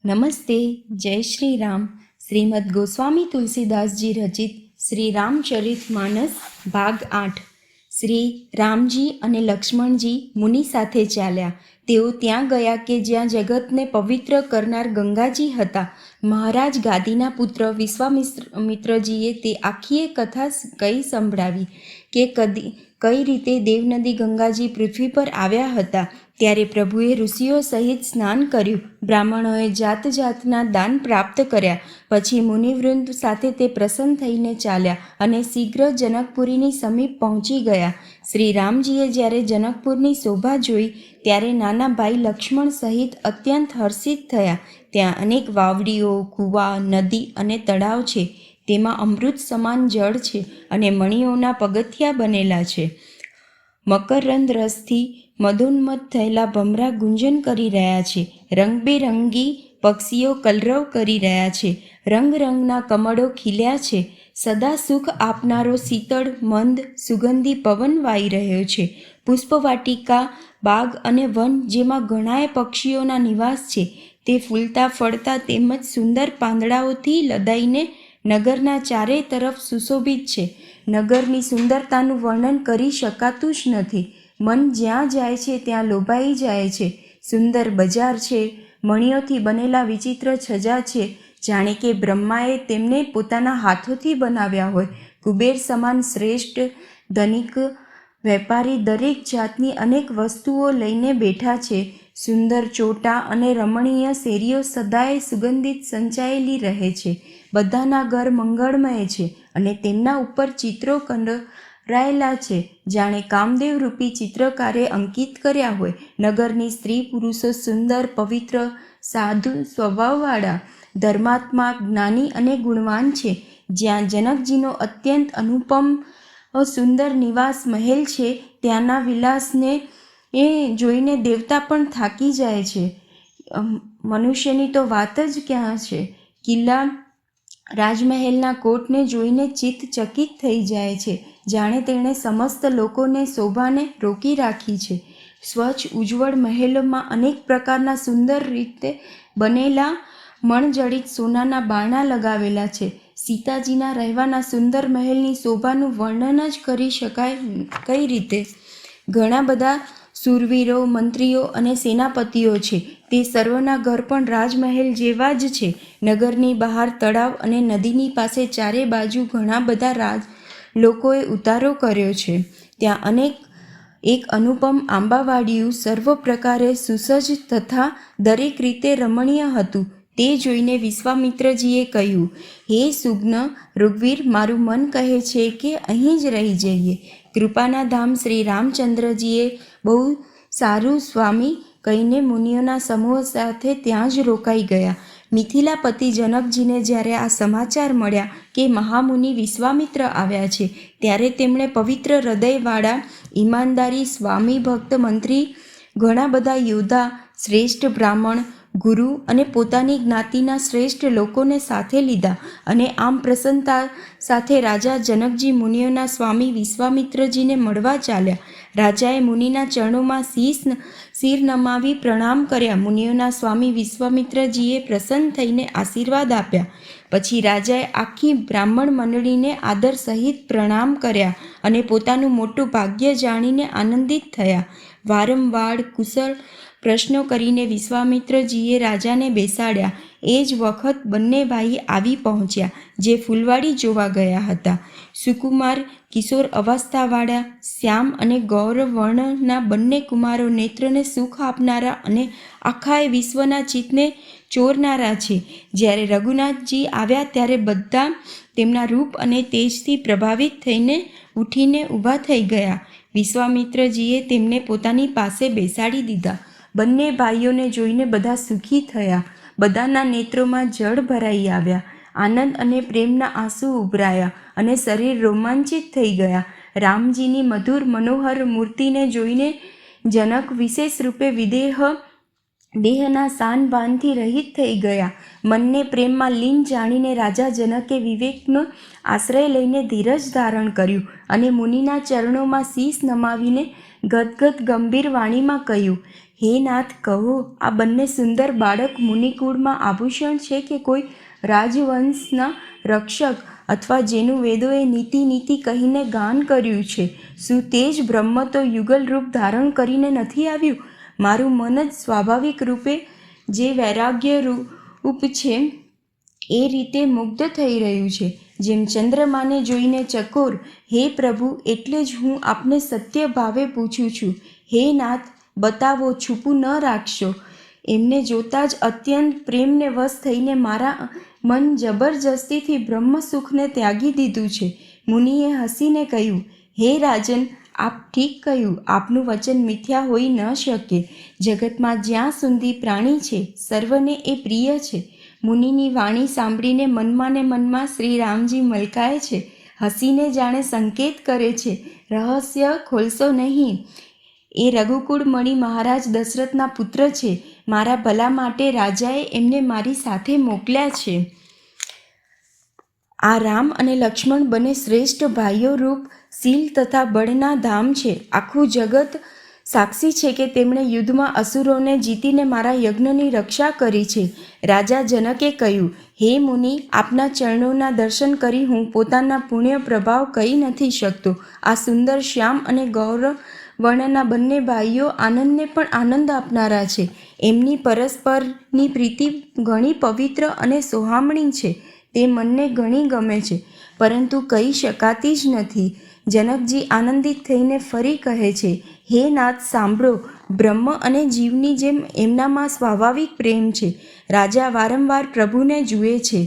નમસ્તે. જય શ્રી રામ. શ્રીમદ ગોસ્વામી તુલસીદાસજી રચિત શ્રી રામચરિત માનસ ભાગ 8. શ્રી રામજી અને લક્ષ્મણજી મુનિ સાથે ચાલ્યા. તેઓ ત્યાં ગયા કે જ્યાં જગતને પવિત્ર કરનાર ગંગાજી હતા. મહારાજ ગાદીના પુત્ર વિશ્વામિત્રજીએ તે આખી કથા કઈ સંભળાવી કે કઈ રીતે દેવનદી ગંગાજી પૃથ્વી પર આવ્યા હતા. ત્યારે પ્રભુએ ઋષિઓ સહિત સ્નાન કર્યું. બ્રાહ્મણોએ જાત જાતના દાન પ્રાપ્ત કર્યા. પછી મુનિવૃંદ સાથે તે પ્રસન્ન થઈને ચાલ્યા અને શીઘ્ર જનકપુરીની સમીપ પહોંચી ગયા. શ્રી રામજીએ જ્યારે જનકપુરની શોભા જોઈ ત્યારે નાના ભાઈ લક્ષ્મણ સહિત અત્યંત હર્ષિત થયા. ત્યાં અનેક વાવડીઓ, કૂવા, નદી અને તળાવ છે. તેમાં અમૃત સમાન જળ છે અને મણિઓના પગથિયા બનેલા છે. મકરંદ રસથી મદોન્મત્ત થયેલા ભમરા ગુંજન કરી રહ્યા છે. રંગબેરંગી પક્ષીઓ કલરવ કરી રહ્યા છે. રંગરંગના કમળો ખીલ્યા છે. સદા સુખ આપનારો શીતળ મંદ સુગંધી પવન વાઈ રહ્યો છે. પુષ્પવાટિકા, બાગ અને વન જેમાં ઘણાય પક્ષીઓના નિવાસ છે તે ફૂલતા ફળતા તેમજ સુંદર પાંદડાઓથી લદાઈને નગરના ચારે તરફ સુશોભિત છે. નગરની સુંદરતાનું વર્ણન કરી શકાતું જ નથી. મન જ્યાં જાય છે ત્યાં લોભાઈ જાય છે. સુંદર બજાર છે. મણિઓથી બનેલા વિચિત્ર છજા છે, જાણે કે બ્રહ્માએ તેમને પોતાના હાથોથી બનાવ્યા હોય. કુબેર સમાન શ્રેષ્ઠ ધનિક વેપારી દરેક જાતની અનેક વસ્તુઓ લઈને બેઠા છે. સુંદર ચોટા અને રમણીય શેરીઓ સદાય સુગંધિત સંચાયેલી રહે છે. બધાના ઘર મંગળમય છે અને તેમના ઉપર ચિત્રો કંડારાયેલા છે, જાણે કામદેવ રૂપી ચિત્રકારે અંકિત કર્યા હોય. નગરની સ્ત્રી પુરુષો સુંદર, પવિત્ર, સાધુ સ્વભાવવાળા, ધર્માત્મા, જ્ઞાની અને ગુણવાન છે. જ્યાં જનકજીનો અત્યંત અનુપમ સુંદર નિવાસ મહેલ છે ત્યાંના વિલાસને જોઈને દેવતા પણ થાકી જાય છે. મનુષ્યની તો વાત જ ક્યાં છે. કિલ્લા રાજમહેલના કોટને જોઈને ચિત્ત ચકિત થઈ જાય છે, જાણે તેણે સમસ્ત લોકોને શોભાને રોકી રાખી છે. સ્વચ્છ ઉજ્જવળ મહેલોમાં અનેક પ્રકારના સુંદર રીતે બનેલા મણજડિત સોનાના બારણા લગાવેલા છે. સીતાજીના રહેવાના સુંદર મહેલની શોભાનું વર્ણન જ કરી શકાય કઈ રીતે. ઘણા બધા શૂરવીરો, મંત્રીઓ અને સેનાપતિઓ છે. તે સર્વના ઘર પણ રાજમહેલ જેવા જ છે. નગરની બહાર તળાવ અને નદીની પાસે ચારે બાજુ ઘણા બધા લોકોએ ઉતારો કર્યો છે. ત્યાં એક અનુપમ આંબાવાડિયું સર્વ પ્રકારે સુસજ્જ તથા દરેક રીતે રમણીય હતું. તે જોઈને વિશ્વામિત્રજીએ કહ્યું, હે સુજ્ઞ ઋગ્વીર, મારું મન કહે છે કે અહીં જ રહી જઈએ. કૃપાના ધામ શ્રી રામચંદ્રજીએ બહુ સારું સ્વામી કહીને મુનિઓના સમૂહ સાથે ત્યાં જ રોકાઈ ગયા. મિથિલાપતિ જનકજીને જ્યારે આ સમાચાર મળ્યા કે મહામુનિ વિશ્વામિત્ર આવ્યા છે, ત્યારે તેમણે પવિત્ર હૃદયવાળા, ઈમાનદારી, સ્વામી ભક્ત, મંત્રી, ઘણા બધા યોદ્ધા, શ્રેષ્ઠ બ્રાહ્મણ, ગુરુ અને પોતાની જ્ઞાતિના શ્રેષ્ઠ લોકોને સાથે લીધા અને આમ પ્રસન્નતા સાથે રાજા જનકજી મુનિઓના સ્વામી વિશ્વામિત્રજીને મળવા ચાલ્યા. રાજાએ મુનિના ચરણોમાં શિર નમાવી પ્રણામ કર્યા. મુનિઓના સ્વામી વિશ્વામિત્રજીએ પ્રસન્ન થઈને આશીર્વાદ આપ્યા. પછી રાજાએ આખી બ્રાહ્મણ મંડળીને આદર સહિત પ્રણામ કર્યા અને પોતાનું મોટું ભાગ્ય જાણીને આનંદિત થયા. વારંવાર કુશળ પ્રશ્નો કરીને વિશ્વામિત્રજીએ રાજાને બેસાડ્યા. એ જ વખત બંને ભાઈ આવી પહોંચ્યા જે ફૂલવાડી જોવા ગયા હતા. સુકુમાર, કિશોર અવસ્થાવાળા, શ્યામ અને ગૌરવર્ણના બંને કુમારો નેત્રને સુખ આપનારા અને આખાય વિશ્વના ચિત્તને ચોરનારા છે. જ્યારે રઘુનાથજી આવ્યા ત્યારે બધા તેમના રૂપ અને તેજથી પ્રભાવિત થઈને ઉઠીને ઊભા થઈ ગયા. વિશ્વામિત્રજીએ તેમને પોતાની પાસે બેસાડી દીધા. બંને ભાઈઓને જોઈને બધા સુખી થયા. બધાના નેત્રોમાં જળ ભરાઈ આવ્યા. આનંદ અને પ્રેમના આંસુ ઉભરાયા અને શરીર રોમાંચિત થઈ ગયા. રામજીની મધુર મનોહર મૂર્તિને જોઈને જનક વિશેષ રૂપે દેહના શાન ભાનથી રહિત થઈ ગયા. મનને પ્રેમમાં લીન જાણીને રાજા જનકે વિવેકનો આશ્રય લઈને ધીરજ ધારણ કર્યું અને મુનિના ચરણોમાં શીશ નમાવીને ગદગદ ગંભીર વાણીમાં કહ્યું, હે નાથ, કહો, આ બંને સુંદર બાળક મુનિકુળમાં આભૂષણ છે કે કોઈ રાજવંશના રક્ષક, અથવા જેનું વેદોએ નીતિ નીતિ કહીને ગાન કર્યું છે? શું તે જ બ્રહ્મ તો યુગલ રૂપ ધારણ કરીને નથી આવ્યું? મારું મન જ સ્વાભાવિક રૂપે જે વૈરાગ્ય રૂપ છે એ રીતે મુગ્ધ થઈ રહ્યું છે, જેમ ચંદ્રમાને જોઈને ચકોર. હે પ્રભુ, એટલે જ હું આપને સત્ય ભાવે પૂછું છું. હે નાથ, બતાવો, છૂપું ન રાખશો. એમને જોતાં જ અત્યંત પ્રેમને વશ થઈને મારા મન જબરજસ્તીથી બ્રહ્મસુખને ત્યાગી દીધું છે. મુનિએ હસીને કહ્યું, હે રાજન, આપ ઠીક કહ્યું. આપનું વચન મિથ્યા હોઈ ન શકે. જગતમાં જ્યાં સુધી પ્રાણી છે, સર્વને એ પ્રિય છે. મુનિની વાણી સાંભળીને મનમાં ને મનમાં શ્રી રામજી મલકાય છે. હસીને જાણે સંકેત કરે છે, રહસ્ય ખોલશો નહીં. એ રઘુકુળ મણિ મહારાજ દશરથના પુત્ર છે. મારા ભલા માટે રાજાએ એમને મારી સાથે મોકલ્યા છે. આ રામ અને લક્ષ્મણ બંને શ્રેષ્ઠ ભાઈઓ રૂપ શીલ તથા બળના ધામ છે. આખું જગત સાક્ષી છે કે તેમણે યુદ્ધમાં અસુરોને જીતીને મારા યજ્ઞની રક્ષા કરી છે. રાજા જનકે કહ્યું, હે મુનિ, આપના ચરણોના દર્શન કરી હું પોતાના પુણ્ય પ્રભાવ કહી નથી શકતો. આ સુંદર શ્યામ અને ગૌર વર્ણના બંને ભાઈઓ આનંદને પણ આનંદ આપનારા છે. એમની પરસ્પરની પ્રીતિ ઘણી પવિત્ર અને સોહામણી છે. તે મનને ઘણી ગમે છે, પરંતુ કહી શકાતી જ નથી. જનકજી આનંદિત થઈને ફરી કહે છે, હે નાથ, સાંભળો. બ્રહ્મ અને જીવની જેમ એમનામાં સ્વાભાવિક પ્રેમ છે. રાજા વારંવાર પ્રભુને જુએ છે.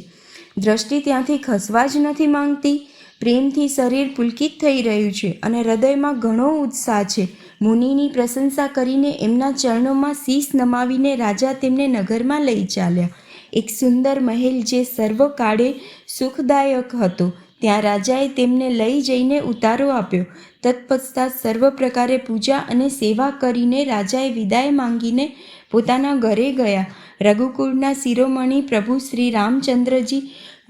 દ્રષ્ટિ ત્યાંથી ખસવા જ નથી માંગતી. પ્રેમથી શરીર પુલકિત થઈ રહ્યું છે અને હૃદયમાં ઘણો ઉત્સાહ છે. મુનિની પ્રશંસા કરીને એમના ચરણોમાં શીશ નમાવીને રાજા તેમને નગરમાં લઈ ચાલ્યા. એક સુંદર મહેલ જે સર્વ કાળે સુખદાયક હતો, ત્યાં રાજાએ તેમને લઈ જઈને ઉતારો આપ્યો. તત્પશ્ચાત સર્વ પ્રકારે પૂજા અને સેવા કરીને રાજાએ વિદાય માંગીને પોતાના ઘરે ગયા. રઘુકુળના શિરોમણી પ્રભુ શ્રી રામચંદ્રજી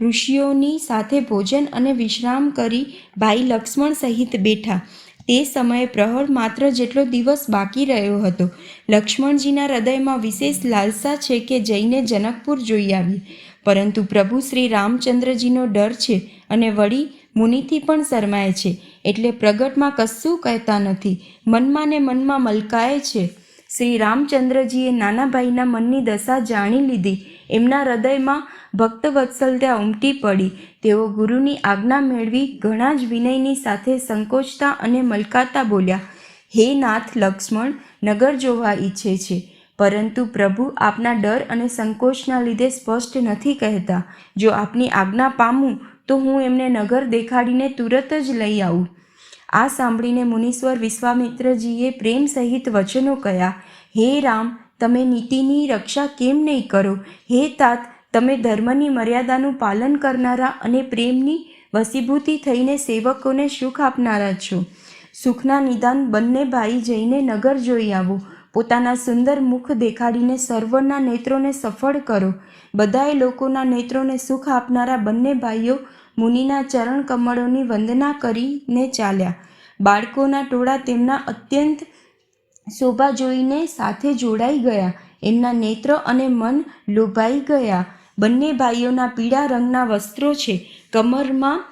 ઋષિઓની સાથે ભોજન અને વિશ્રામ કરી ભાઈ લક્ષ્મણ સહિત બેઠા. તે સમયે પ્રહર માત્ર જેટલો દિવસ બાકી રહ્યો હતો. લક્ષ્મણજીના હૃદયમાં વિશેષ લાલસા છે કે જઈને જનકપુર જોઈ આવીએ, પરંતુ પ્રભુ શ્રી રામચંદ્રજીનો ડર છે અને વળી મુનિથી પણ શરમાય છે, એટલે પ્રગટમાં કશું કહેતા નથી. મનમાં ને મનમાં મલકાય છે. શ્રી રામચંદ્રજીએ નાના ભાઈના મનની દશા જાણી લીધી. એમના હૃદયમાં ભક્તવત્સલતા ઉમટી પડી. તેઓ ગુરુની આજ્ઞા મેળવી ઘણા જ વિનયની સાથે સંકોચતા અને મલકાતા બોલ્યા, હે નાથ, લક્ષ્મણ નગર જોવા ઈચ્છે છે, પરંતુ પ્રભુ આપના ડર અને સંકોચના લીધે સ્પષ્ટ નથી કહેતા. જો આપની આજ્ઞા પામું તો હું એમને નગર દેખાડીને તુરત જ લઈ આવું. આ સાંભળીને મુનીશ્વર વિશ્વામિત્રજીએ પ્રેમ સહિત વચનો કહ્યા, હે રામ, તમે નીતિની રક્ષા કેમ નહીં કરો? હે તાત, તમે ધર્મની મર્યાદાનું પાલન કરનારા અને પ્રેમની વશીભૂતિ થઈને સેવકોને સુખ આપનારા છો. સુખના નિદાન બંને ભાઈ જઈને નગર જોઈ આવો. પોતાના સુંદર મુખ દેખાડીને સર્વના નેત્રોને સફળ કરો. બધાએ લોકોના નેત્રોને સુખ આપનારા બંને ભાઈઓ મુનિના ચરણ કમળોની વંદના કરીને ચાલ્યા. બાળકોના ટોળા તેમના અત્યંત શોભા જોઈને સાથે જોડાઈ ગયા. એમના નેત્ર અને મન લોભાઈ ગયા. બંને ભાઈઓના પીળા રંગના વસ્ત્રો છે. કમરમાં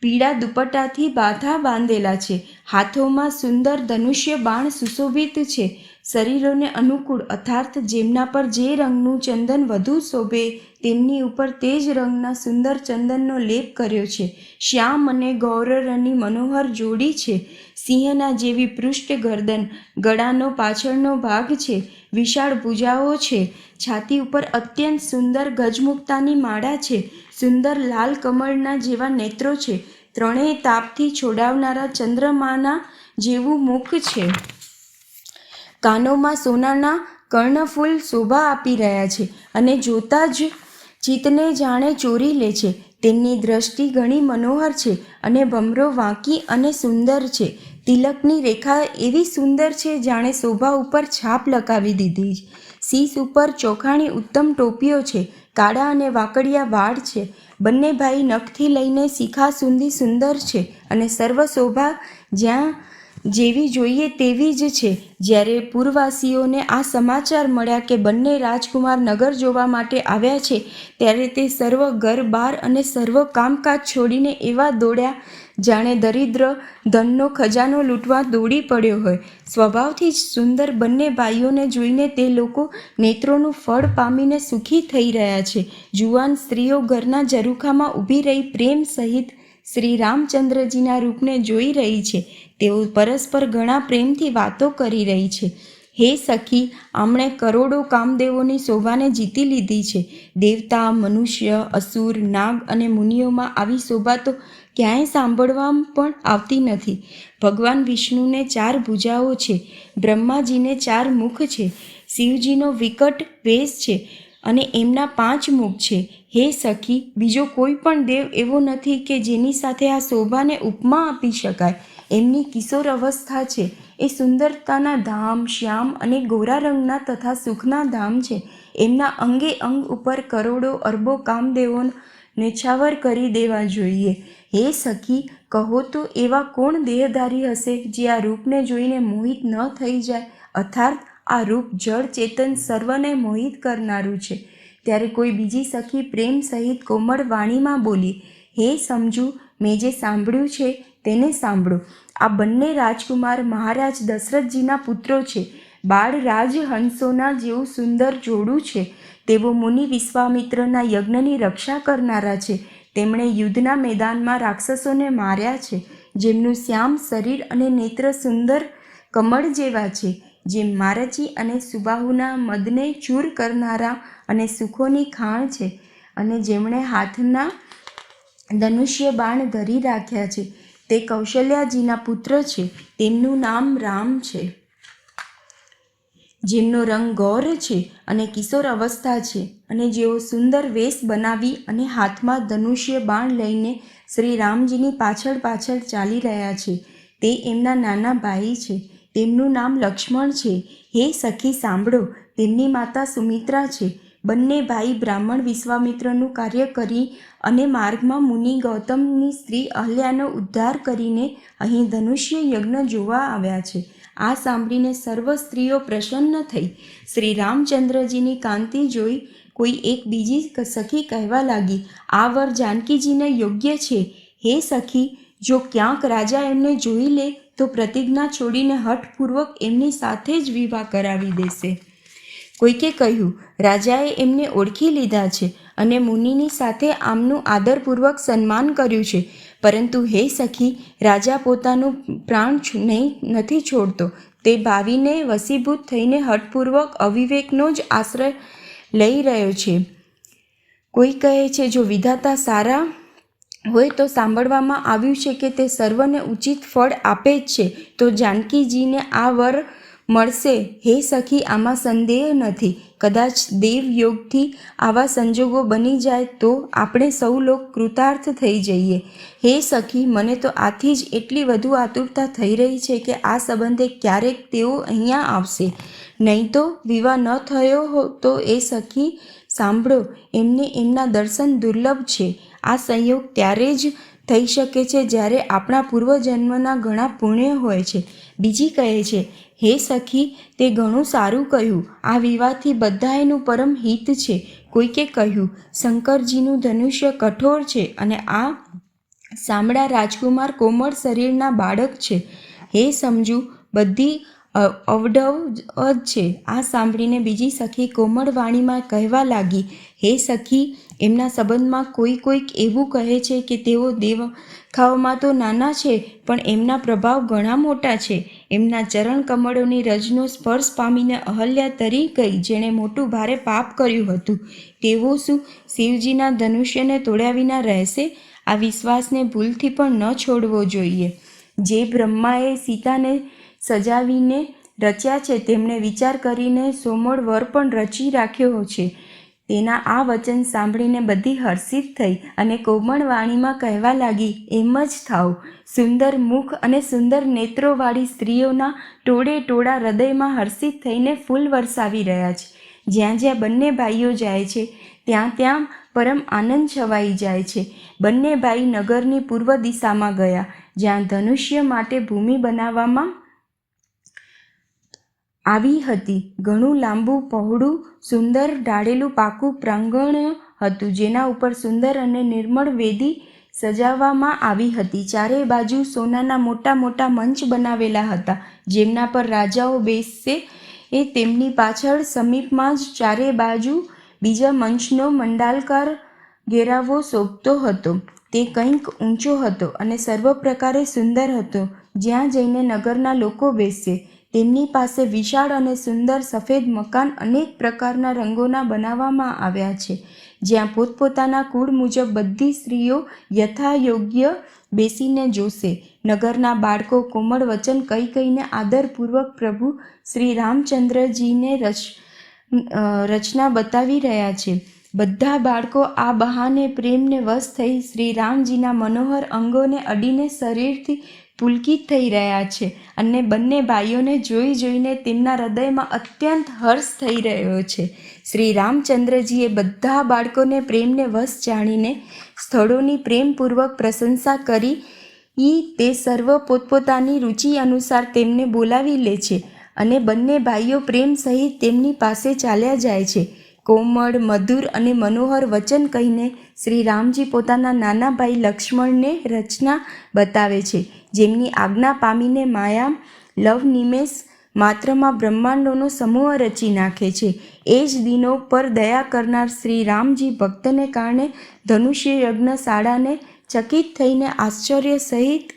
પીળા દુપટ્ટાથી બાથા બાંધેલા છે. હાથોમાં સુંદર ધનુષ્ય બાણ સુશોભિત છે. શરીરોને અનુકૂળ અર્થાત જેમના પર જે રંગનું ચંદન વધુ શોભે તેમની ઉપર તે જ રંગના સુંદર ચંદનનો લેપ કર્યો છે. શ્યામ અને ગૌરની મનોહર જોડી છે. સિંહના જેવી પૃષ્ઠ ગરદન, ગળાનો પાછળનો ભાગ છે. વિશાળ ભુજાઓ છે. છાતી ઉપર અત્યંત સુંદર ગજમુક્તાની માળા છે. સુંદર લાલ કમળના જેવા નેત્રો છે. ત્રણેય તાપથી છોડાવનારા ચંદ્રમાના જેવું મુખ છે. કાનોમાં સોનાના કર્ણફૂલ શોભા આપી રહ્યા છે અને જોતાં જ ચિત્તને જાણે ચોરી લે છે. તેમની દ્રષ્ટિ ઘણી મનોહર છે અને ભમરો વાંકી અને સુંદર છે. તિલકની રેખા એવી સુંદર છે જાણે શોભા ઉપર છાપ લગાવી દીધી. શીશ ઉપર ચોખાણી ઉત્તમ ટોપીઓ છે. કાળા અને વાકડિયા વાળ છે. બંને ભાઈ નખથી લઈને શિખા સુધી સુંદર છે અને સર્વ શોભા જ્યાં જેવી જોઈએ તેવી જ છે. જ્યારે પુરવાસીઓને આ સમાચાર મળ્યા કે બંને રાજકુમાર નગર જોવા માટે આવ્યા છે, ત્યારે તે સર્વ ઘર બાર અને સર્વ કામકાજ છોડીને એવા દોડ્યા જાણે દરિદ્ર ધનનો ખજાનો લૂંટવા દોડી પડ્યો હોય. સ્વભાવથી જ સુંદર બંને ભાઈઓને જોઈને તે લોકો નેત્રોનું ફળ પામીને સુખી થઈ રહ્યા છે. જુવાન સ્ત્રીઓ ઘરના ઝરૂખામાં ઊભી રહી પ્રેમ સહિત શ્રી રામચંદ્રજીના રૂપને જોઈ રહી છે. તેઓ પરસ્પર ઘણા પ્રેમથી વાતો કરી રહી છે. હે સખી, આમણે કરોડો કામદેવોની શોભાને જીતી લીધી છે. દેવતા, મનુષ્ય, અસુર, નાગ અને મુનિઓમાં આવી શોભા તો ક્યાંય સાંભળવા પણ આવતી નથી. ભગવાન વિષ્ણુને 4 ભુજાઓ છે, બ્રહ્માજીને 4 મુખ છે, શિવજીનો વિકટ વેશ છે અને એમના 5 મુખ છે. હે સખી, બીજો કોઈ પણ દેવ એવો નથી કે જેની સાથે આ શોભાને ઉપમા આપી શકાય. એમની કિશોર અવસ્થા છે એ સુંદરતાના ધામ, શ્યામ અને ગોરા રંગના તથા સુખના ધામ છે. એમના અંગે અંગ ઉપર કરોડો અરબો કામદેવો નેછાવર કરી દેવા જોઈએ. હે સખી, કહો તો એવા કોણ દેહધારી હશે જે આ રૂપને જોઈને મોહિત ન થઈ જાય? અર્થાત આ રૂપ જળ ચેતન સર્વને મોહિત કરનારું છે. ત્યારે કોઈ બીજી સખી પ્રેમ સહિત કોમળ વાણીમાં બોલી, હે સમજુ, મેં જે સાંભળ્યું છે તેને સાંભળો. આ બંને રાજકુમાર મહારાજ દશરથજીના પુત્રો છે. બાળ રાજહંસોના જેવું સુંદર જોડું છે. તેઓ મુનિ વિશ્વામિત્રના યજ્ઞની રક્ષા કરનારા છે. તેમણે યુદ્ધના મેદાનમાં રાક્ષસોને માર્યા છે. જેમનું શ્યામ શરીર અને નેત્ર સુંદર કમળ જેવા છે. જેમ મારચી અને સુબાહુના મદને ચૂર કરનારા અને સુખોની ખાણ છે. અને જેમણે હાથના ધનુષ્ય બાણ ધરી રાખ્યા છે તે કૌશલ્યાજીના પુત્ર છે. તેમનું નામ રામ છે. જેમનો રંગ ગૌર છે અને કિશોર અવસ્થા છે અને જેઓ સુંદર વેશ બનાવી અને હાથમાં ધનુષ્ય બાણ લઈને શ્રી રામજીની પાછળ પાછળ ચાલી રહ્યા છે. તે એમના નાના ભાઈ છે. તેમનું નામ લક્ષ્મણ છે. હે સખી સાંભળો, તેમની માતા સુમિત્રા છે. બંને ભાઈ બ્રાહ્મણ વિશ્વામિત્રનું કાર્ય કરી અને માર્ગમાં મુનિ ગૌતમની સ્ત્રી અહલ્યાનો ઉદ્ધાર કરીને અહીં ધનુષ્ય યજ્ઞ જોવા આવ્યા છે. આ સાંભળીને સર્વ સ્ત્રીઓ પ્રસન્ન થઈ. શ્રી રામચંદ્રજીની કાંતિ જોઈ કોઈ એક બીજી સખી કહેવા લાગી, આ વર જાનકીજીને યોગ્ય છે. હે સખી, જો ક્યાંક રાજા એમને જોઈ લે તો પ્રતિજ્ઞા છોડીને હઠપૂર્વક એમની સાથે જ વિવાહ કરાવી દેશે. કોઈકે કહ્યું, રાજાએ એમને ઓળખી લીધા છે અને મુનિની સાથે આમનું આદરપૂર્વક સન્માન કર્યું છે. પરંતુ હે સખી, રાજા પોતાનું પ્રાણ નથી છોડતો. તે ભાવીને વશીભૂત થઈને હઠપૂર્વક અવિવેકનો જ આશ્રય લઈ રહ્યો છે. કોઈ કહે છે, જો વિધાતા સારા હોય તો સાંભળવામાં આવ્યું છે કે તે સર્વને ઉચિત ફળ આપે જ છે. તો જાનકીજીને આ વર મળશે. હે સખી, આમાં સંદેહ નથી. કદાચ દેવયોગથી આવા સંજોગો બની જાય તો આપણે સૌ લોક કૃતાર્થ થઈ જઈએ. હે સખી, મને તો આથી જ એટલી વધુ આતુરતા થઈ રહી છે કે આ સંબંધે ક્યારેક તેઓ અહીંયા આવશે. નહીં તો વિવાહ ન થયો તો એ સખી સાંભળો, એમને એમના દર્શન દુર્લભ છે. આ સંયોગ ત્યારે જ થઈ શકે છે જ્યારે આપણા પૂર્વજન્મના ઘણા પુણ્ય હોય છે. બીજી કહે છે, હે સખી, તે ઘણું સારું કહ્યું. આ વિવાહથી બધાયનું પરમ હિત છે. કોઈકે કહ્યું, શંકરજીનું ધનુષ્ય કઠોર છે અને આ શામળા રાજકુમાર કોમળ શરીરના બાળક છે. હે સમજુ, બધી અવઢવ જ છે. આ સાંભળીને બીજી સખી કોમળ વાણીમાં કહેવા લાગી, હે સખી, એમના સંબંધમાં કોઈક એવું કહે છે કે તેઓ દેખાવમાં તો નાના છે પણ એમના પ્રભાવ ઘણા મોટા છે. એમના ચરણ કમળોની રજનો સ્પર્શ પામીને અહલ્યા તરી ગઈ, જેણે મોટું ભારે પાપ કર્યું હતું. તેઓ શું શિવજીના ધનુષ્યને તોડ્યા વિના રહેશે? આ વિશ્વાસને ભૂલથી પણ ન છોડવો જોઈએ. જે બ્રહ્માએ સીતાને સજાવીને રચ્યા છે તેમણે વિચાર કરીને સોમળ વર પણ રચી રાખ્યો છે. તેના આ વચન સાંભળીને બધી હર્ષિત થઈ અને કોમળ વાણીમાં કહેવા લાગી, એમ જ થાવ. સુંદર મુખ અને સુંદર નેત્રોવાળી સ્ત્રીઓના ટોળે ટોળા હૃદયમાં હર્ષિત થઈને ફૂલ વરસાવી રહ્યા છે. જ્યાં જ્યાં બંને ભાઈઓ જાય છે ત્યાં ત્યાં પરમ આનંદ છવાઈ જાય છે. બંને ભાઈ નગરની પૂર્વ દિશામાં ગયા, જ્યાં ધનુષ્ય માટે ભૂમિ બનાવવામાં આવી હતી. ઘણું લાંબુ, પહોળું, સુંદર ઢાળેલું પાકું પ્રાંગણ હતું, જેના ઉપર સુંદર અને નિર્મળ વેદી સજાવવામાં આવી હતી. ચારે બાજુ સોનાના મોટા મોટા મંચ બનાવેલા હતા, જેમના પર રાજાઓ બેસે. તેમની પાછળ સમીપમાં જ ચારે બાજુ બીજા મંચનો મંડાલકાર ઘેરાવો શોભતો હતો. તે કંઈક ઊંચો હતો અને સર્વ પ્રકારે સુંદર હતો. જ્યાં જઈને નગરના લોકો બેસે. તેમની પાસે વિશાળ અને સુંદર સફેદ મકાન અનેક પ્રકારના રંગોના બનાવવામાં આવ્યા છે, જ્યાં પોતપોતાના કુળ મુજબ બધી સ્ત્રીઓ યથાયોગ્ય બેસીને જોશે. નગરના બાળકો કોમળ વચન કહી કહીને આદરપૂર્વક પ્રભુ શ્રી રામચંદ્રજીને રચના બતાવી રહ્યા છે. બધા બાળકો આ બહાને પ્રેમને વશ થઈ શ્રી રામજીના મનોહર અંગોને અડીને શરીરથી પુલકિત થઈ રહ્યા છે, અને બંને ભાઈઓને જોઈ જોઈને તેમના હૃદયમાં અત્યંત હર્ષ થઈ રહ્યો છે. શ્રી રામચંદ્રજીએ બધા બાળકોને પ્રેમને વશ જાણીને સ્થળોની પ્રેમપૂર્વક પ્રશંસા કરી. તે સર્વ પોતપોતાની રુચિ અનુસાર તેમને બોલાવી લે છે, અને બંને ભાઈઓ પ્રેમ સહિત તેમની પાસે ચાલ્યા જાય છે. કોમળ, મધુર અને મનોહર વચન કહીને શ્રી રામજી પોતાના નાના ભાઈ લક્ષ્મણને રચના બતાવે છે, જેમની આજ્ઞા પામીને માયા લવ નિમેષ માત્રમાં બ્રહ્માંડોનો સમૂહ રચી નાખે છે. એ જ દિનો પર દયા કરનાર શ્રી રામજી ભક્તને કારણે ધનુષ્ય યજ્ઞ શાળાને ચકિત થઈને આશ્ચર્ય સહિત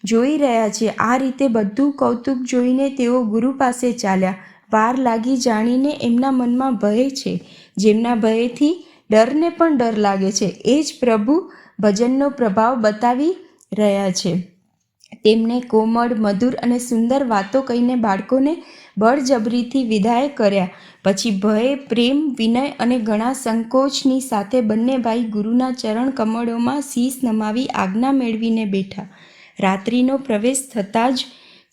જોઈ રહ્યા છે. આ રીતે બધું કૌતુક જોઈને તેઓ ગુરુ પાસે ચાલ્યા. વાર લાગી જાણીને એમના મનમાં ભય છે, જેમના ભયથી ડરને પણ ડર લાગે છે. એ જ પ્રભુ ભજનનો પ્રભાવ બતાવી રહ્યા છે. તેમણે કોમળ, મધુર અને સુંદર વાતો કહીને બાળકોને બળજબરીથી વિદાય કર્યા. પછી ભય, પ્રેમ, વિનય અને ઘણા સંકોચની સાથે બંને ભાઈ ગુરુના ચરણ કમળોમાં શીશ નમાવી આજ્ઞા મેળવીને બેઠા. રાત્રિનો પ્રવેશ થતાં જ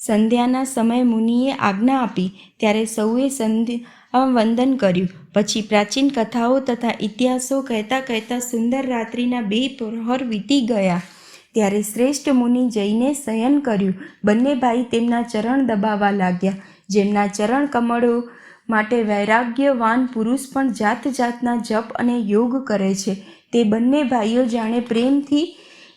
સંધ્યાના સમયે મુનિએ આજ્ઞા આપી. ત્યારે સૌએ સંધ્યા વંદન કર્યું. પછી પ્રાચીન કથાઓ તથા ઇતિહાસો કહેતા કહેતા સુંદર રાત્રિના 2 પ્રહર વીતી ગયા. ત્યારે શ્રેષ્ઠ મુનિ જઈને શયન કર્યું. બંને ભાઈ તેમના ચરણ દબાવવા લાગ્યા. જેમના ચરણ કમળો માટે વૈરાગ્યવાન પુરુષ પણ જાત જાતના જપ અને યોગ કરે છે, તે બંને ભાઈઓ જાણે પ્રેમથી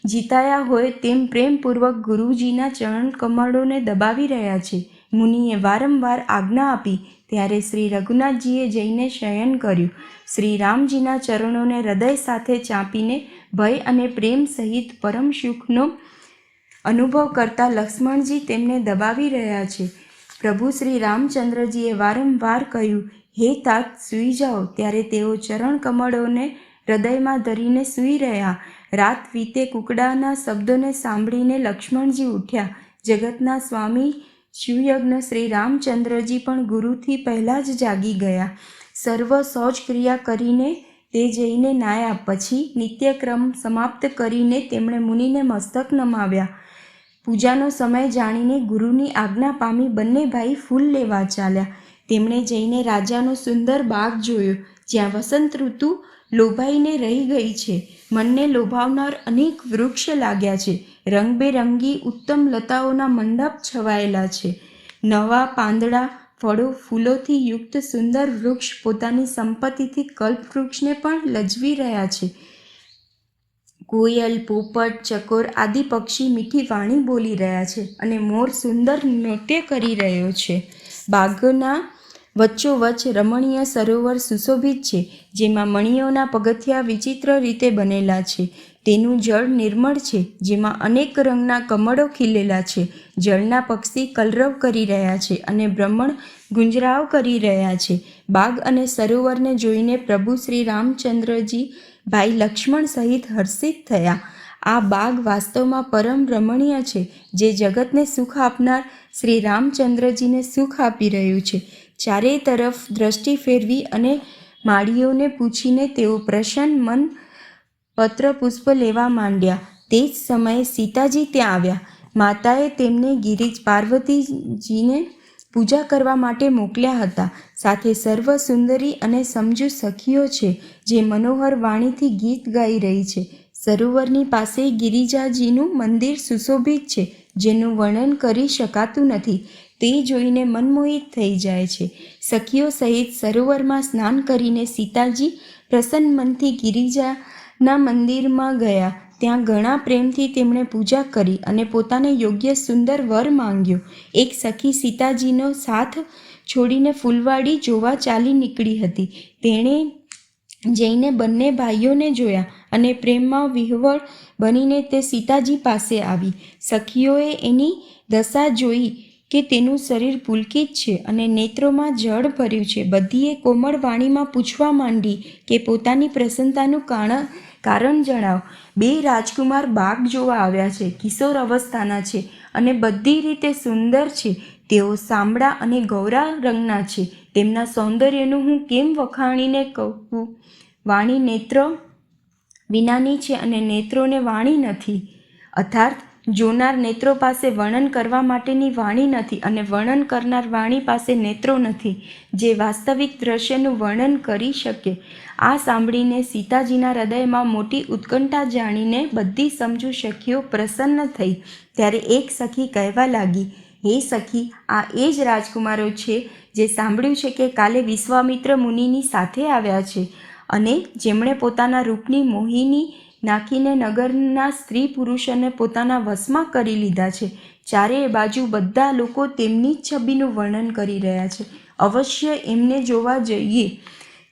જીતાયા હોય તેમ પ્રેમપૂર્વક ગુરુજીના ચરણ કમળોને દબાવી રહ્યા છે. મુનિએ વારંવાર આજ્ઞા આપી. ત્યારે શ્રી રઘુનાથજીએ જઈને શયન કર્યું. શ્રી રામજીના ચરણોને હૃદય સાથે ચાંપીને ભય અને પ્રેમ સહિત પરમ સુખનો અનુભવ કરતા લક્ષ્મણજી તેમને દબાવી રહ્યા છે. પ્રભુ શ્રી રામચંદ્રજીએ વારંવાર કહ્યું, હે તાત, સૂઈ જાઓ. ત્યારે તેઓ ચરણ કમળોને હૃદયમાં ધરીને સૂઈ રહ્યા. રાત વીતે કુકડાના શબ્દોને સાંભળીને લક્ષ્મણજી ઉઠ્યા. જગતના સ્વામી શિવયજ્ઞ શ્રી રામચંદ્રજી પણ ગુરુથી પહેલાં જ જાગી ગયા. સર્વ શૌચક્રિયા કરીને તે જઈને નાયા. પછી નિત્યક્રમ સમાપ્ત કરીને તેમણે મુનિને મસ્તક નમાવ્યા. પૂજાનો સમય જાણીને ગુરુની આજ્ઞા પામી બંને ભાઈ ફૂલ લેવા ચાલ્યા. તેમણે જઈને રાજાનો સુંદર બાગ જોયો, જ્યાં વસંત ઋતુ લોભાઈને રહી ગઈ છે. મનને લોભાવનાર અનેક વૃક્ષ લાગ્યા છે. રંગબેરંગી ઉત્તમ લતાઓના મંડપ છવાયેલા છે. નવા પાંદડા, ફળો, ફૂલોથી યુક્ત સુંદર વૃક્ષ પોતાની સંપત્તિથી કલ્પવૃક્ષને પણ લજવી રહ્યા છે. કોયલ, પોપટ, ચકોર આદિ પક્ષી મીઠી વાણી બોલી રહ્યા છે, અને મોર સુંદર નૃત્ય કરી રહ્યો છે. બાગના વચ્ચોવચ્ચ રમણીય સરોવર સુશોભિત છે, જેમાં મણિયોના પગથિયા વિચિત્ર રીતે બનેલા છે. તેનું જળ નિર્મળ છે, જેમાં અનેક રંગના કમળો ખીલેલા છે. જળના પક્ષી કલરવ કરી રહ્યા છે અને ભ્રમણ ગુંજરાવ કરી રહ્યા છે. બાગ અને સરોવરને જોઈને પ્રભુ શ્રી રામચંદ્રજી ભાઈ લક્ષ્મણ સહિત હર્ષિત થયા. આ બાગ વાસ્તવમાં પરમ રમણીય છે, જે જગતને સુખ આપનાર શ્રી રામચંદ્રજીને સુખ આપી રહ્યું છે. ચારે તરફ દ્રષ્ટિ ફેરવી અને માળીઓને પૂછીને તેઓ પ્રસન્ન મન પત્રપુષ્પ લેવા માંડ્યા. તે જ સમયે સીતાજી ત્યાં આવ્યા. માતાએ તેમને ગિરિજ પાર્વતીજીને પૂજા કરવા માટે મોકલ્યા હતા. સાથે સર્વ સુંદરી અને સમજુ સખીઓ છે, જે મનોહર વાણીથી ગીત ગાઈ રહી છે. સરોવરની પાસે ગિરિજાજીનું મંદિર સુશોભિત છે, જેનું વર્ણન કરી શકાતું નથી. તે જોઈને મનમોહિત થઈ જાય છે. સખીઓ સહિત સરોવરમાં સ્નાન કરીને સીતાજી પ્રસન્ન મનથી ગિરિજાના મંદિરમાં ગયા. ત્યાં ઘણા પ્રેમથી તેમણે પૂજા કરી અને પોતાને યોગ્ય સુંદર વર માંગ્યો. એક સખી સીતાજીનો સાથ છોડીને ફૂલવાડી જોવા ચાલી નીકળી હતી. તેણે જઈને બંને ભાઈઓને જોયા અને પ્રેમમાં વિહવળ બનીને તે સીતાજી પાસે આવી. સખીઓએ એની દશા જોઈ કે તેનું શરીર પુલકિત છે અને નેત્રોમાં જળ ભર્યું છે. બધીએ કોમળ વાણીમાં પૂછવા માંડી કે પોતાની પ્રસન્નતાનું કારણ જણાવ. બે રાજકુમાર બાગ જોવા આવ્યા છે. કિશોર અવસ્થાના છે અને બધી રીતે સુંદર છે. તેઓ સામળા અને ગૌરા રંગના છે. તેમના સૌંદર્યનું હું કેમ વખાણીને કહું? વાણી નેત્ર વિનાની છે અને નેત્રોને વાણી નથી. અર્થાત જોનાર નેત્રો પાસે વર્ણન કરવા માટેની વાણી નથી અને વર્ણન કરનાર વાણી પાસે નેત્રો નથી, જે વાસ્તવિક દ્રશ્યનું વર્ણન કરી શકે. આ સાંભળીને સીતાજીના હૃદયમાં મોટી ઉત્કંઠા જાણીને બધી સમજુ સખીઓ પ્રસન્ન થઈ. ત્યારે એક સખી કહેવા લાગી, હે સખી, આ એ જ રાજકુમારો છે જે સાંભળ્યું છે કે કાલે વિશ્વામિત્ર મુનિની સાથે આવ્યા છે અને જેમણે પોતાના રૂપની મોહિની નાખીને નગરના સ્ત્રી પુરુષોને પોતાના વશમાં કરી લીધા છે. ચારેય બાજુ બધા લોકો તેમની જ છબીનું વર્ણન કરી રહ્યા છે. અવશ્ય એમને જોવા જઈએ.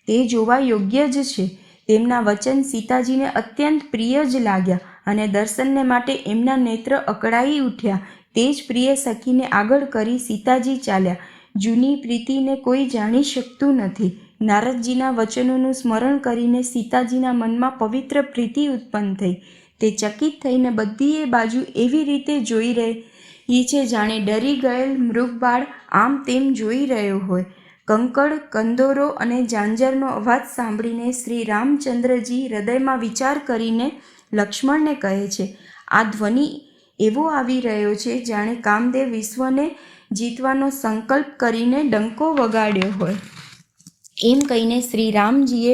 તે જોવા યોગ્ય જ છે. તેમના વચન સીતાજીને અત્યંત પ્રિય જ લાગ્યા અને દર્શનને માટે એમના નેત્ર અકળાઈ ઉઠ્યા. તે જ પ્રિય સખીને આગળ કરી સીતાજી ચાલ્યા. જૂની પ્રીતિને કોઈ જાણી શકતું નથી. નારદજીના વચનોનું સ્મરણ કરીને સીતાજીના મનમાં પવિત્ર પ્રીતિ ઉત્પન્ન થઈ. તે ચકિત થઈને બધીએ બાજુ એવી રીતે જોઈ રહી છે જાણે ડરી ગયેલ મૃગબાળ આમ તેમ જોઈ રહ્યો હોય. કંકડ, કંદોરો અને ઝાંઝરનો અવાજ સાંભળીને શ્રી રામચંદ્રજી હૃદયમાં વિચાર કરીને લક્ષ્મણને કહે છે, આ ધ્વનિ એવો આવી રહ્યો છે જાણે કામદેવ વિશ્વને જીતવાનો સંકલ્પ કરીને ડંકો વગાડ્યો હોય. એમ કહીને શ્રી રામજીએ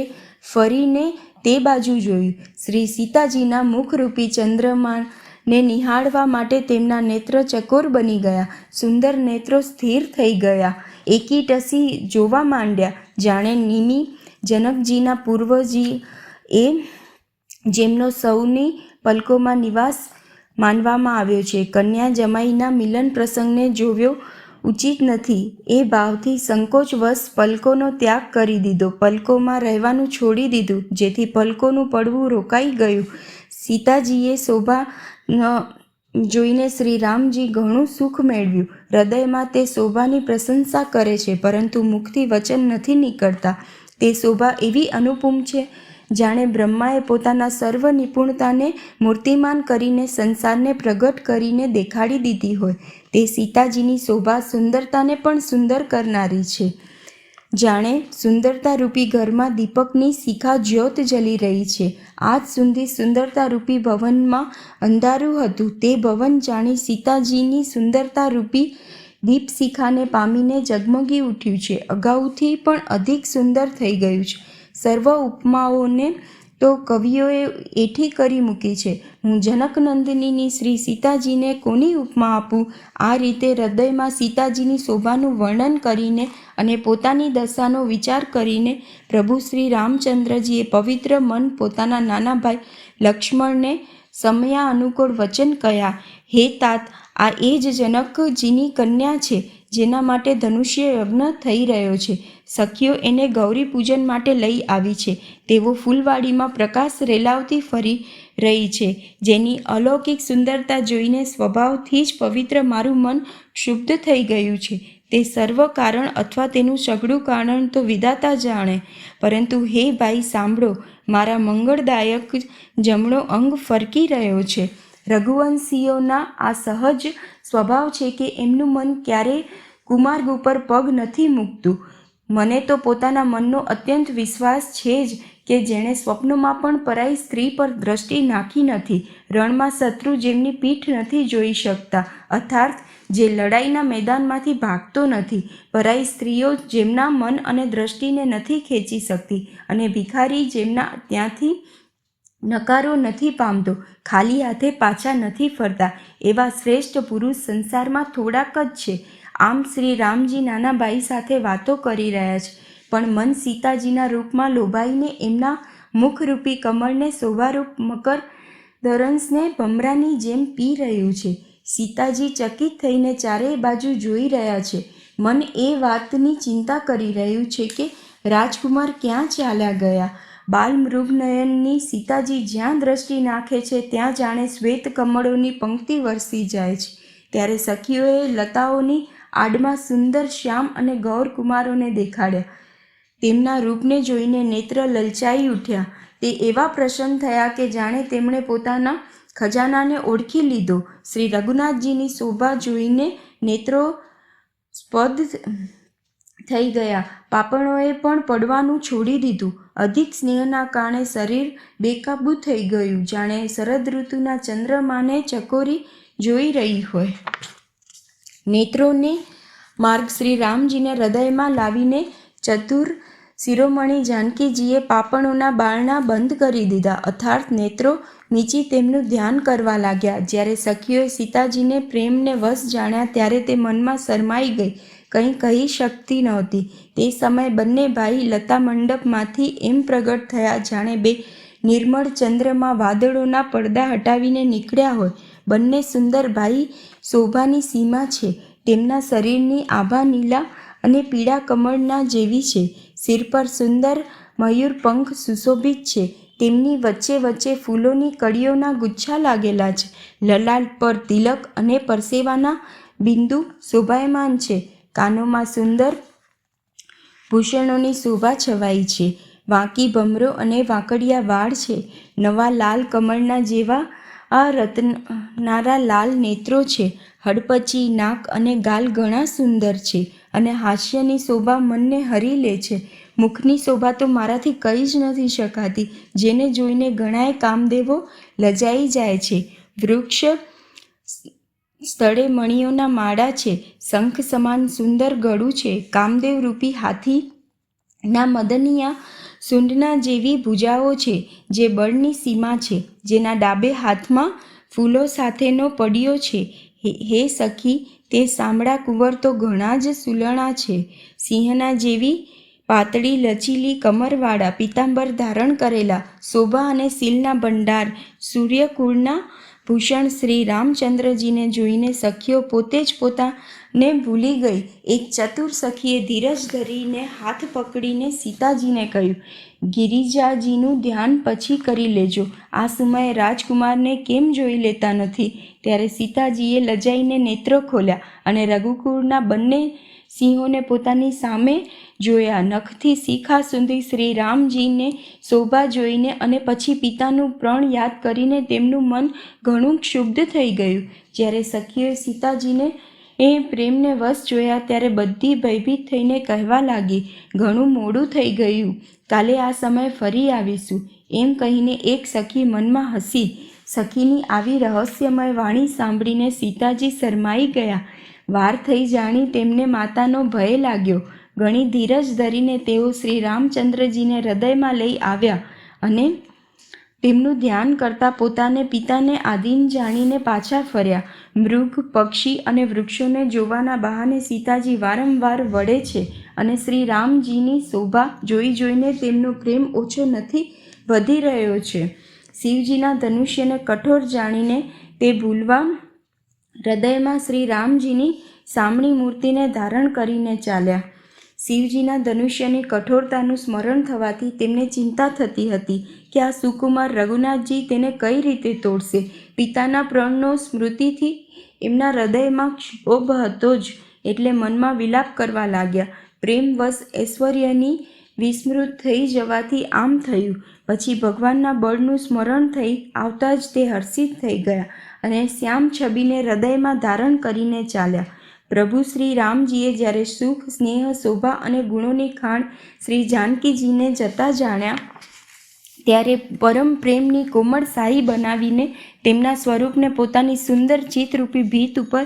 ફરીને તે બાજુ જોયું. શ્રી સીતાજીના મુખરૂપી ચંદ્રમાને નિહાળવા માટે તેમના નેત્ર ચકોર બની ગયા. સુંદર નેત્રો સ્થિર થઈ ગયા. એકી ટસી જોવા માંડ્યા, જાણે નિમિ જનકજીના પૂર્વજી એ જેમનો સૌની પલકોમાં નિવાસ માનવામાં આવ્યો છે. કન્યા જમાઈના મિલન પ્રસંગને જોવ્યો ઉચિત નથી એ ભાવથી સંકોચવશ પલકોનો ત્યાગ કરી દીધો. પલકોમાં રહેવાનું છોડી દીધું, જેથી પલકોનું પડવું રોકાઈ ગયું. સીતાજીએ શોભા જોઈને શ્રી રામજી ઘણું સુખ મેળવ્યું. હૃદયમાં તે શોભાની પ્રશંસા કરે છે, પરંતુ મુખથી વચન નથી નીકળતા. તે શોભા એવી અનુપમ છે જાણે બ્રહ્માએ પોતાના સર્વ નિપુણતાને મૂર્તિમાન કરીને સંસારને પ્રગટ કરીને દેખાડી દીધી હોય. તે સીતાજીની શોભા સુંદરતાને પણ સુંદર કરનારી છે. જાણે સુંદરતા રૂપી ઘરમાં દીપકની શિખા જ્યોત જલી રહી છે. આજ સુધી સુંદરતા રૂપી ભવનમાં અંધારું હતું. તે ભવન જાણી સીતાજીની સુંદરતા રૂપી દીપશિખાને પામીને ઝગમગી ઉઠ્યું છે. અગાઉથી પણ અધિક સુંદર થઈ ગયું છે. સર્વ ઉપમાઓને તો કવિઓએ એઠી કરી મૂકી છે. હું જનકનંદનીની શ્રી સીતાજીને કોની ઉપમા આપું? આ રીતે હૃદયમાં સીતાજીની શોભાનું વર્ણન કરીને અને પોતાની દશાનો વિચાર કરીને પ્રભુ શ્રી રામચંદ્રજીએ પવિત્ર મન પોતાના નાના ભાઈ લક્ષ્મણને સમયા અનુકૂળ વચન કહ્યા, હે તાત, આ એ જ જનકજીની કન્યા છે જેના માટે ધનુષ્ય યજ્ઞ થઈ રહ્યો છે. સખીઓ એને ગૌરી પૂજન માટે લઈ આવી છે. તેઓ ફૂલવાડીમાં પ્રકાશ રેલાવતી ફરી રહી છે, જેની અલૌકિક સુંદરતા જોઈને સ્વભાવથી જ પવિત્ર મારું મન ક્ષુબ્ધ થઈ ગયું છે. તે સર્વ કારણ અથવા તેનું સઘળું કારણ તો વિધાતા જાણે, પરંતુ હે ભાઈ સાંભળો, મારા મંગળદાયક જમણો અંગ ફરકી રહ્યો છે. રઘુવંશીઓના આ સહજ સ્વભાવ છે કે એમનું મન ક્યારેય કુમાર્ગ ઉપર પગ નથી મૂકતું. મને તો પોતાના મનનો અત્યંત વિશ્વાસ છે જ કે જેણે સ્વપ્નમાં પણ પરાઈ સ્ત્રી પર દ્રષ્ટિ નાખી નથી. રણમાં શત્રુ જેમની પીઠ નથી જોઈ શકતા, અર્થાત જે લડાઈના મેદાનમાંથી ભાગતો નથી, પરાઈ સ્ત્રીઓ જેમના મન અને દ્રષ્ટિને નથી ખેંચી શકતી, અને ભિખારી જેમના ત્યાંથી નકારો નથી પામતો, ખાલી હાથે પાછા નથી ફરતા, એવા શ્રેષ્ઠ પુરુષ સંસારમાં થોડાક જ છે. આમ શ્રી રામજી નાના ભાઈ સાથે વાતો કરી રહ્યા છે, પણ મન સીતાજીના રૂપમાં લોભાઈને એમના મુખરૂપી કમળને શોભારૂપ મકર દરંશને ભમરાની જેમ પી રહ્યું છે. સીતાજી ચકિત થઈને ચારેય બાજુ જોઈ રહ્યા છે. મન એ વાતની ચિંતા કરી રહ્યું છે કે રાજકુમાર ક્યાં ચાલ્યા ગયા. બાલ મૃગનયનની સીતાજી જ્યાં દ્રષ્ટિ નાખે છે ત્યાં જાણે શ્વેત કમળોની પંક્તિ વરસી જાય છે. ત્યારે સખીઓએ લતાઓની આડમાં સુંદર શ્યામ અને ગૌરકુમારોને દેખાડ્યા. તેમના રૂપને જોઈને નેત્ર લલચાઈ ઉઠ્યા. તે એવા પ્રસન્ન થયા કે જાણે તેમણે પોતાના ખજાનાને ઓળખી લીધો. શ્રી રઘુનાથજીની શોભા જોઈને નેત્રો સ્પર્ધ થઈ ગયા. પાપણોએ પણ પડવાનું છોડી દીધું. અધિક સ્નેહના કારણે શરીર બેકાબૂ થઈ ગયું, જાણે શરદ ઋતુના ચંદ્રમાને ચકોરી જોઈ રહી હોય. નેત્રોને માર્ગ શ્રી રામજીને હૃદયમાં લાવીને ચતુર શિરોમણી જાનકીજીએ પાપણોના બારણા બંધ કરી દીધા, અર્થાત નેત્રો મીચી તેમનું ધ્યાન કરવા લાગ્યા. જ્યારે સખીઓએ સીતાજીને પ્રેમને વશ જાણ્યા ત્યારે તે મનમાં શરમાઈ ગઈ, કંઈ કહી શકતી નહોતી. તે સમયે બંને ભાઈ લતા મંડપમાંથી એમ પ્રગટ થયા જાણે બે નિર્મળ ચંદ્રમાં વાદળોના પડદા હટાવીને નીકળ્યા હોય. બંને સુંદર ભાઈ શોભાની સીમા છે. તેમના શરીરની આભા નીલા અને પીળા કમળના જેવી છે. શિર પર સુંદર મયુર પંખ સુશોભિત છે. તેમની વચ્ચે વચ્ચે ફૂલોની કળીઓના ગુચ્છા લાગેલા છે. લલાટ પર તિલક અને પરસેવાના બિંદુ શોભાયમાન છે. કાનોમાં સુંદર ભૂષણોની શોભા છવાઈ છે. વાંકી ભમરો અને વાંકડિયા વાળ છે. નવા લાલ કમળના જેવા આ રત્નારા લાલ નેત્રો છે. હડપચી નાક અને ગાલ ઘણા સુંદર છે, અને હાસ્યની શોભા મનને હરી લે છે. મુખની શોભા તો મારાથી કહી જ નથી શકાતી, જેને જોઈને ઘણાય કામદેવો લજાઈ જાય છે. વૃક્ષ સ્થળે મણીઓના માળા છે. શંખ સમાન સુંદર ગળું છે. કામદેવ રૂપી હાથીના મદનિયા સૂંઢના જેવી ભુજાઓ છે, જે બળની સીમા છે. જેના ડાબે હાથમાં ફૂલો સાથેનો પડિયો છે. હે સખી, તે સામળા કુંવર તો ઘણા જ સુલણા છે. સિંહના જેવી પાતળી લચીલી કમરવાળા, પીતાંબર ધારણ કરેલા, શોભા અને શીલના ભંડાર, સૂર્યકુળના ભૂષણ શ્રી રામચંદ્રજીને જોઈને સખીઓ પોતે જ પોતાને ભૂલી ગઈ. એક ચતુર સખીએ ધીરજ ધરીને હાથ પકડીને સીતાજીને કહ્યું, ગિરિજાજીનું ધ્યાન પછી કરી લેજો. આ સમયે રાજકુમારને કેમ જોઈ લેતા નથી? ત્યારે સીતાજીએ લજાઈને નેત્રો ખોલ્યા અને રઘુકુળના બંને સિંહોને પોતાની સામે જોયા. નખથી શિખા સુધી શ્રી રામજીને શોભા જોઈને અને પછી પિતાનું પ્રણ યાદ કરીને તેમનું મન ઘણું ક્ષુબ્ધ થઈ ગયું. જ્યારે સખીઓએ સીતાજીને પ્રેમને વશ જોયા ત્યારે બધી ભયભીત થઈને કહેવા લાગી, ઘણું મોડું થઈ ગયું, કાલે આ સમયે ફરી આવીશું. એમ કહીને એક સખી મનમાં હસી. સખીની આવી રહસ્યમય વાણી સાંભળીને સીતાજી શરમાઈ ગયા. વાર થઈ જાણી તેમને માતાનો ભય લાગ્યો. ઘણી ધીરજ ધરીને તેઓ શ્રી રામચંદ્રજીને હૃદયમાં લઈ આવ્યા અને તેમનું ધ્યાન કરતા પોતાને પિતાને આધીન જાણીને પાછા ફર્યા. મૃગ, પક્ષી અને વૃક્ષોને જોવાના બહાને સીતાજી વારંવાર વળે છે અને શ્રી રામજીની શોભા જોઈ જોઈને તેમનો પ્રેમ ઓછો નથી વધી રહ્યો છે. શિવજીના ધનુષ્યને કઠોર જાણીને તે ભૂલવા હૃદયમાં શ્રી રામજીની સામણી મૂર્તિને ધારણ કરીને ચાલ્યા. શિવજીના ધનુષ્યની કઠોરતાનું સ્મરણ થવાથી તેમને ચિંતા થતી હતી કે આ સુકુમાર રઘુનાથજી તેને કઈ રીતે તોડશે. પિતાના પ્रणનો સ્મૃતિથી એમના હૃદયમાં ક્ષોભ હતો જ, એટલે મનમાં વિલાપ કરવા લાગ્યા. પ્રેમવશ ઐશ્વર્યની વિસ્મૃત થઈ જવાથી આમ થયું. પછી ભગવાનના બળનું સ્મરણ થઈ આવતા જ તે હર્ષિત થઈ ગયા અને શ્યામ છબીને હૃદયમાં ધારણ કરીને ચાલ્યા. પ્રભુ શ્રી રામજીએ જ્યારે સુખ, સ્નેહ, શોભા અને ગુણોની ખાણ શ્રી જાનકીજીને જતા જાણ્યા ત્યારે પરમ પ્રેમની કોમળ શાહી બનાવીને તેમના સ્વરૂપને પોતાની સુંદર ચિત્તરૂપી ભીત ઉપર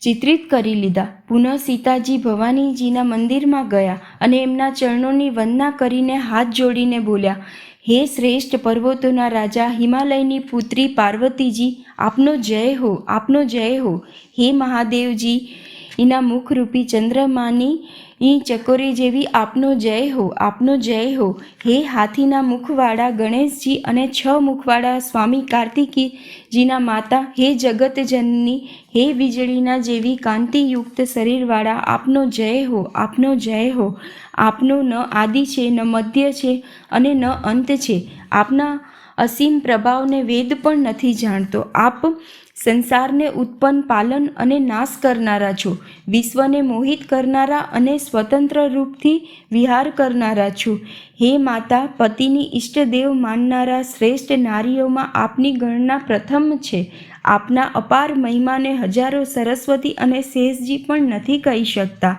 ચિત્રિત કરી લીધા. પુનઃ સીતાજી ભવાનીજીના મંદિરમાં ગયા અને એમના ચરણોની વંદના કરીને હાથ જોડીને બોલ્યા, હે શ્રેષ્ઠ પર્વતોના રાજા, હિમાલયની પુત્રી પાર્વતીજી, આપનો જય હો, આપનો જય હો. હે મહાદેવજી, એના મુખરૂપી ચંદ્રમાની ચકોરી જેવી આપનો જય હો, આપનો જય હો. હે હાથીના મુખવાળા ગણેશજી અને 6 મુખવાળા સ્વામી કાર્તિકીજીના માતા, હે જગતજનની, હે વીજળીના જેવી કાંતિયુક્ત શરીરવાળા, આપનો જય હો, આપનો જય હો. આપનો ન આદિ છે, ન મધ્ય છે અને ન અંત છે. આપના અસીમ પ્રભાવને વેદ પણ નથી જાણતો. આપ સંસારને ઉત્પન્ન, પાલન અને નાશ કરનારા છો. વિશ્વને મોહિત કરનારા અને સ્વતંત્ર રૂપથી વિહાર કરનારા છો. હે માતા, પતિની ઈષ્ટદેવ માનનારા શ્રેષ્ઠ નારીઓમાં આપની ગણના પ્રથમ છે. આપના અપાર મહિમાને હજારો સરસ્વતી અને શેષજી પણ નથી કહી શકતા.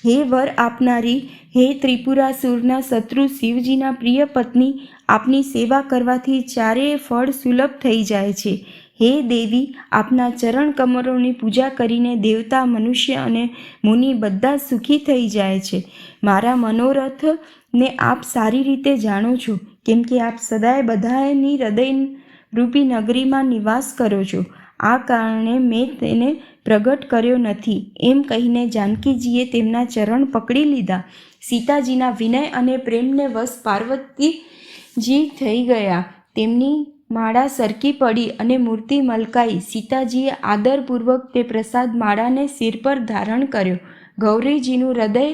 હે વર આપનારી, હે ત્રિપુરાસુરના શત્રુ શિવજીના પ્રિય પત્ની, આપની સેવા કરવાથી ચારેય ફળ સુલભ થઈ જાય છે. હે દેવી, આપના ચરણ કમરોની પૂજા કરીને દેવતા, મનુષ્ય અને મુનિ બધા સુખી થઈ જાય છે. મારા મનોરથને આપ સારી રીતે જાણો છો, કેમ કે આપ સદાય બધાની હૃદયરૂપી નગરીમાં નિવાસ કરો છો. આ કારણે મેં તેને પ્રગટ કર્યો નથી. એમ કહીને જાનકીજીએ તેમના ચરણ પકડી લીધા. સીતાજીના વિનય અને પ્રેમને વશ પાર્વતીજી થઈ ગયા. તેમની માળા સરકી પડી અને મૂર્તિ મલકાઈ. સીતાજીએ આદરપૂર્વક તે પ્રસાદ માળાને શિર પર ધારણ કર્યો. ગૌરીજીનું હૃદય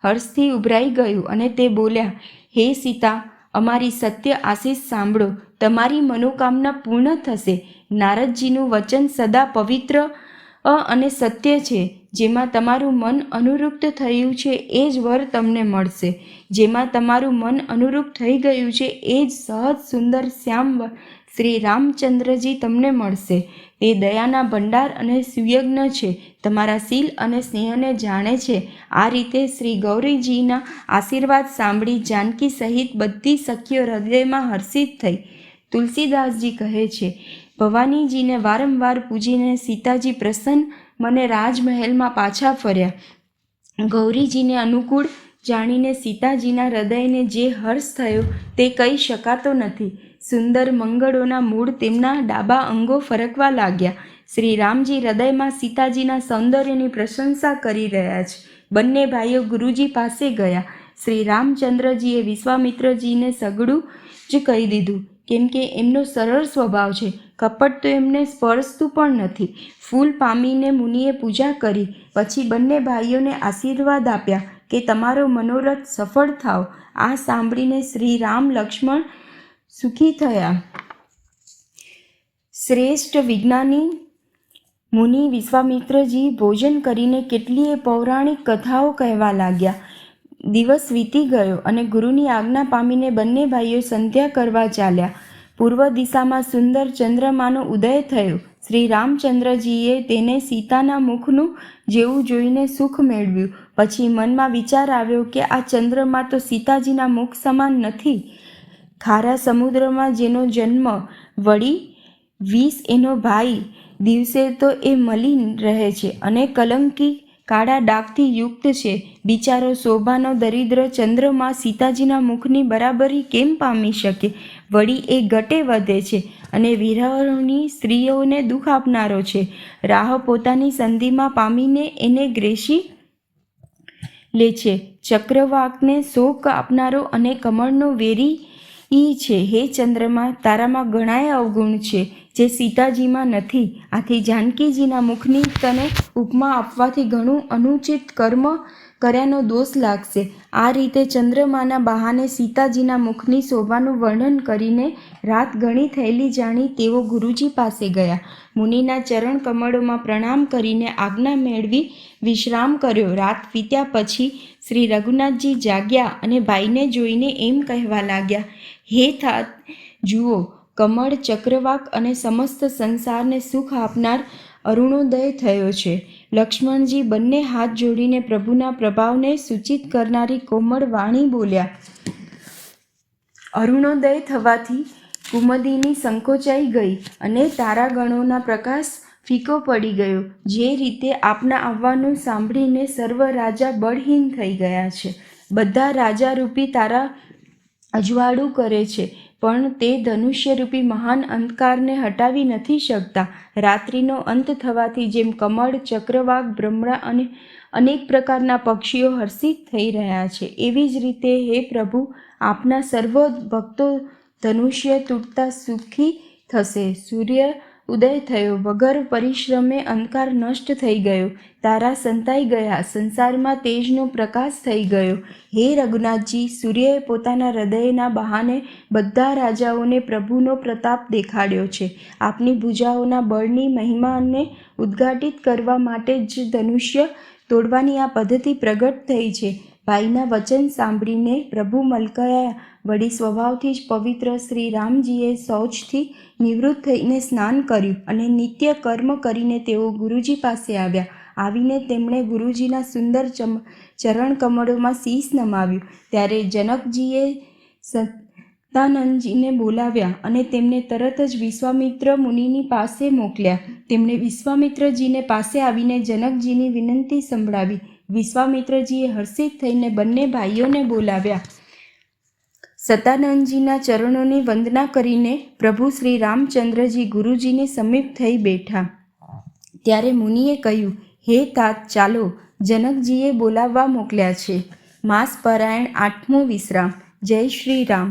હર્ષથી ઉભરાઈ ગયું અને તે બોલ્યા, હે સીતા, અમારી સત્ય આશીષ સાંભળો. તમારી મનોકામના પૂર્ણ થશે. નારદજીનું વચન સદા પવિત્ર અને સત્ય છે. જેમાં તમારું મન અનુરુક્ત થયું છે એ જ વર તમને મળશે. જેમાં તમારું મન અનુરૂપ થઈ ગયું છે એ જ સહજ સુંદર શ્યામ શ્રી રામચંદ્રજી તમને મળશે. તે દયાના ભંડાર અને સુયજ્ઞ છે. તમારા શીલ અને સ્નેહને જાણે છે. આ રીતે શ્રી ગૌરીજીના આશીર્વાદ સાંભળી જાનકી સહિત બધી સખીઓ હૃદયમાં હર્ષિત થઈ. તુલસીદાસજી કહે છે, ભવાનીજીને વારંવાર પૂજીને સીતાજી પ્રસન્ન મને રાજમહેલમાં પાછા ફર્યા. ગૌરીજીને અનુકૂળ જાણીને સીતાજીના હૃદયને જે હર્ષ થયો તે કહી શકાતો નથી. સુંદર મંગળોના મૂળ તેમના ડાબા અંગો ફરકવા લાગ્યા. શ્રી રામજી હૃદયમાં સીતાજીના સૌંદર્યની પ્રશંસા કરી રહ્યા છે. બંને ભાઈઓ ગુરુજી પાસે ગયા. શ્રી રામચંદ્રજીએ વિશ્વામિત્રજીને સઘળું જ કહી દીધું, કેમ કે એમનો સરળ સ્વભાવ છે. કપટ તો એમને સ્પર્શતું પણ નથી. ફૂલ પામીને મુનિએ પૂજા કરી. પછી બંને ભાઈઓને આશીર્વાદ આપ્યા કે તમારો મનોરથ સફળ થાવ. આ સાંભળીને શ્રી રામ લક્ષ્મણ સુખી થયા. શ્રેષ્ઠ વિજ્ઞાની મુનિ વિશ્વામિત્રજી ભોજન કરીને કેટલીય પૌરાણિક કથાઓ કહેવા લાગ્યા. દિવસ વીતી ગયો અને ગુરુની આજ્ઞા પામીને બંને ભાઈઓ સંધ્યા કરવા ચાલ્યા. પૂર્વ દિશામાં સુંદર ચંદ્રમાનો ઉદય થયો. શ્રી રામચંદ્રજીએ તેને સીતાના મુખનું જેવું જોઈને સુખ મેળવ્યું. પછી મનમાં વિચાર આવ્યો કે આ ચંદ્રમા તો સીતાજીના મુખ સમાન નથી. ખારા સમુદ્રમાં જેનો જન્મ, વળી વિષ એનો ભાઈ, દિવસે તો એ મલિન રહે છે અને કલંકી કાળા ડાઘથી યુક્ત છે. બિચારો શોભાનો દરિદ્ર ચંદ્રમા સીતાજીના મુખની બરાબરી કેમ પામી શકે? વળી એ ઘટે વધે છે અને વિરહોની સ્ત્રીઓને દુઃખ આપનારો છે. રાહ પોતાની સંધિમાં પામીને એને ગ્રેસી લે છે. ચક્રવાકને શોક આપનારો અને કમળનો વેરી છે. હે ચંદ્રમા, તારામાં ઘણાય અવગુણ છે જે સીતાજીમાં નથી. આથી જાનકીજીના મુખની તને ઉપમા આપવાથી ઘણું અનુચિત કર્મ કર્યાનો દોષ લાગશે. આ રીતે ચંદ્રમાના બહાને સીતાજીના મુખની શોભાનું વર્ણન કરીને રાત ઘણી થયેલી જાણી તેઓ ગુરુજી પાસે ગયા. મુનિના ચરણ કમળોમાં પ્રણામ કરીને આજ્ઞા મેળવી વિશ્રામ કર્યો. રાત વીત્યા પછી શ્રી રઘુનાથજી જાગ્યા અને ભાઈને જોઈને એમ કહેવા લાગ્યા, હે થાત, જુઓ, કમળ, ચક્રવાક અને સમસ્ત સંસારને સુખ આપનાર અરુણોદય થયો છે. લક્ષ્મણજી બંને હાથ જોડીને પ્રભુના પ્રભાવને સૂચિત કરનારી કોમળ વાણી બોલ્યા. અરુણોદય થવાથી કુમુદિની સંકોચાઈ ગઈ અને તારાગણોના પ્રકાશ ફીકો પડી ગયો. જે રીતે આપના આવવાનું સાંભળીને સર્વ રાજા બળહીન થઈ ગયા છે. બધા રાજારૂપી તારા અજવાળું કરે છે, પણ તે ધનુષ્યરૂપી મહાન અંધકારને હટાવી નથી શકતા. રાત્રિનો અંત થવાથી જેમ કમળ, ચક્રવાક, ભ્રમરા અને અનેક પ્રકારના પક્ષીઓ હર્ષિત થઈ રહ્યા છે, એવી જ રીતે હે પ્રભુ, આપના સર્વ ભક્તો ધનુષ્ય તૂટતા સુખી થશે. સૂર્ય ઉદય થયો. વગર પરિશ્રમે અંધકાર નષ્ટ થઈ ગયો. તારા સંતાઈ ગયા. સંસારમાં તેજનો પ્રકાશ થઈ ગયો. હે રઘુનાથજી, સૂર્યએ પોતાના હૃદયના બહાને બધા રાજાઓને પ્રભુનો પ્રતાપ દેખાડ્યો છે. આપની ભુજાઓના બળની મહિમાને ઉદ્ઘાટિત કરવા માટે જ ધનુષ્ય તોડવાની આ પદ્ધતિ પ્રગટ થઈ છે. ભાઈના વચન સાંભળીને પ્રભુ મલકાયા. વળી સ્વભાવથી જ પવિત્ર શ્રી રામજીએ શૌચથી નિવૃત્ત થઈને સ્નાન કર્યું અને નિત્ય કર્મ કરીને તેઓ ગુરુજી પાસે આવ્યા. આવીને તેમણે ગુરુજીના સુંદર ચરણ કમળોમાં શીશ નમાવ્યું. ત્યારે જનકજીએ સતાનંદજીને બોલાવ્યા અને તેમને તરત જ વિશ્વામિત્ર મુનિની પાસે મોકલ્યા. તેમણે વિશ્વામિત્રજીને પાસે આવીને જનકજીની વિનંતી સંભળાવી. વિશ્વામિત્રજીએ હર્ષિત થઈને બંને ભાઈઓને બોલાવ્યા. સતાનંદજીના ચરણોની વંદના કરીને પ્રભુ શ્રી રામચંદ્રજી ગુરુજીની સમીપ થઈ બેઠા. ત્યારે મુનિએ કહ્યું, હે તાત, ચાલો, જનકજીએ બોલાવવા મોકલ્યા છે. માસ પરાયણ 8મો વિશ્રામ. જય શ્રી રામ.